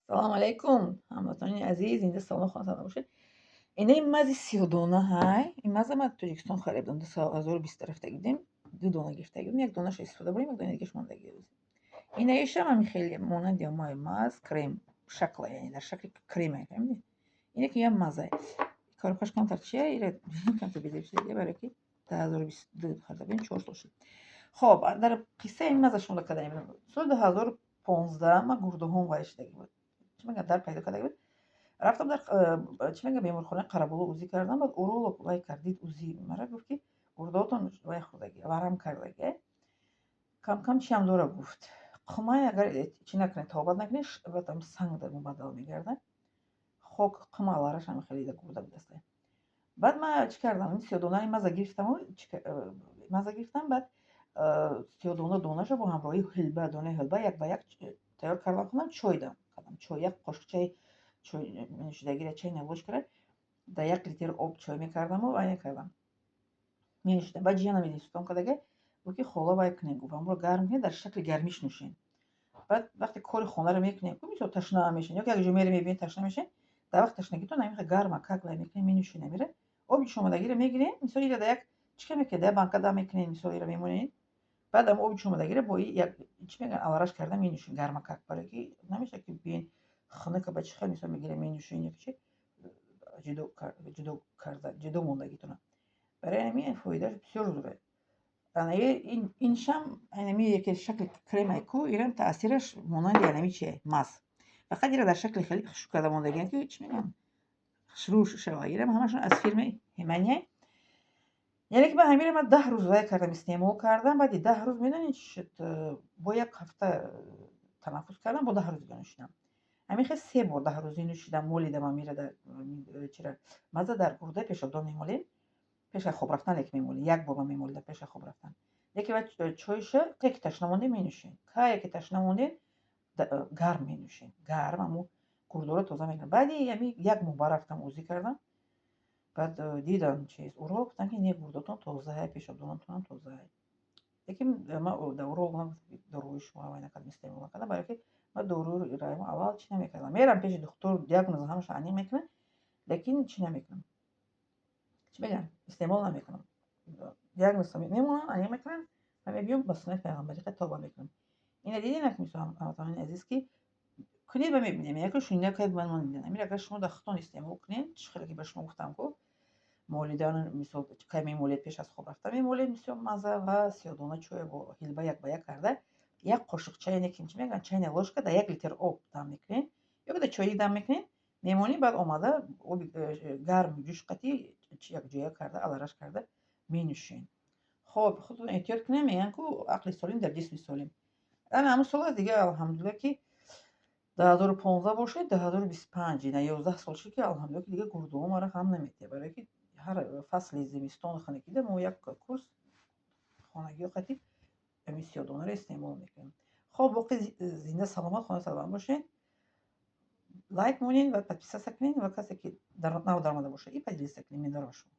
салом алайкум, ҳамватони азиз, инҷа салом хонатон бошед. Ина ин мази 30 дона ҳай. Ин маза ма Тоҷикистон харидам. 2020 тарафта гидем. 2 дона гирифта гидем. Як донаш истифода бурем, як дона дигаш мондагӣ рӯз. Ина ишам ами хеле монанди мои маз, крем шакла, яъни дар шакли крема, фаҳмидед? Ина ки ям маза. Коробкаш камтар чия? Ира камтар безебшида барои ки 2022 хардабин 4 сол шуд. Хоб, дар қисса ин маза шумола кардем. Соли 2015 ма гурдоҳом вай шидагӣ буд. Чӣ мегӯям дар пайдо кардагӣ буд. Рафтам дар чӣ мегӯям беморхонаи Қарабулу узӣ кардам. Баъд уролог вай кард, дид узӣ мара, гуфт ки гурдоатон вай хӯрдагӣ, варам кардагӣ. Кам-кам чиам дора гуфт. Қумай агар чӣ накунед, тобат накунед, ватам санг дар мубаддал мегардад. Хок қума алараш ҳам хеле гурда будааст. Баъд ман чӣ кардам? Ин 30 донаи маза гирифтаму маза гирифтам. Баъд 30 дона донаша бо ҳамроҳии ҳилба, донаи ҳилба як ба як тайёр кардам. Кунам чой дам кардам. Чой, як қошик чай, чой нӯшидагиро чайна ложкара да 1 литр об чой мекардаму вай мекардам. Менӯшидам. Баъд ҷиянам истон кардага, гуфт ки хола вай кунед, гуфт амро гарм кунед, дар шакли гармиш нӯшед. Баъд вақте кори хонаро мекунед, мисол ташна мешавед, ёки як ҷо мере мебинед ташна мешавед, дар вақти ташнагитон ҳамин гарма как вай мекунед, менӯшед намира. Оби чомадагиро мегиред, мисол ира да як чӣ ка мекунед, да як банка дам мекунед, мисол ира мемонед. Баъд ам оби чомадагиро бо як чӣ мегӯянд алараш карда менӯшед гарма как, барои ки намешавад ки биён хунука ба чӣ хел мисол мегиред менӯшед, як чӣ ҷудо мондагитона. Барои ҳамин фоидааш бисёр зуд аст. Иншам анами яке шакли кремае ку ирам таъсираш монанди анами чие маз. Фақат ира дар шакли хеле хушк карда мондагианд ки чӣ мегӯянд шурӯш шава. Ирам ҳамашон аз фирмаи Ҳимания. Яъне ки ба ҳамира ман 10 рӯз вай кардам, истеъмол кардам. Баъди 10 рӯз медонед чӣ шуд? Бо як ҳафта танаффус кардам, бо 10 рӯз дига нӯшидам. Ҳамин хел 3 бор 10 рӯзӣ нӯшидам, молидам амира дар чира маза дар гурдаи пешобдон мемолем. Пеш аз хоб рафтан лек мемолем. Як бор ман мемолидам пеш аз хоб рафтан. Леки вай чойша ки ташна монде менӯшед. Кае ки ташна монде гарм менӯшед. Гарм аммо гурдоро тоза мекунад. Баъди ами як моҳ баррафтам узӣ кардам. Баъд дидам чиз уролог гуфтанд ки не гурдатон тоза, пешобдонатонам тоза. Лекин ман дар уролог нагуфтам доруи шумо вай накардам, истеъмол накардам, барои ки ман доруи раимо аввал чӣ намекардам. Мерам пеши доктор, диагноза ҳамаша аниқ мекунад, лекин чӣ намекунам. Чӣ мегӯям? Истеъмол намекунам. Диагноза мемонанд, аниқ мекунанд, ман мебиём ба суннати пайғамбариқа тоба мекунам. Ина дидинак мисол ҳамватонони азиз ки кунед ва мебинем. Яке шунида кунед ман дидам. Амир агар шумо дар хутон истеъмол кунед, чӣ хеле ки ба шумо гуфтам ку молидан мисол кай мемолед пеш аз хоб рафтан мемолед мисол маза ва 30 дона чой бо ҳилба як ба як карда, як қошиқ чай яъне ки чӣ мегӯянд чайна ложка дар 1 литр об дам мекунед, ёки дар чойник дам мекунед, мемонед, баъд омада оби гарм ҷӯш қатӣ якҷоя карда алараш карда менӯшед. Хоб, худтон эҳтиёт кунед, мегӯянд ку ақли солим дар ҷисми солим. Ана ҳамун сол аст дига алҳамдулилла ки 2015 бошед 2025 ина 11 сол шуд ки алҳамдулилла ки дига гурдоҳо маро ҳам наметиҳад, барои ки ҳар фасли зимистон хонагида мо як курс хонагиё қатӣ ами 30 донаро истеъмол мекунем. Хоб, боқӣ зинда саломат хона саломат бошед. Лайк монед ва подписаться кунед ва касе ки нав даромада бошад и поделиться кунед. Миннатдорам аз шумо.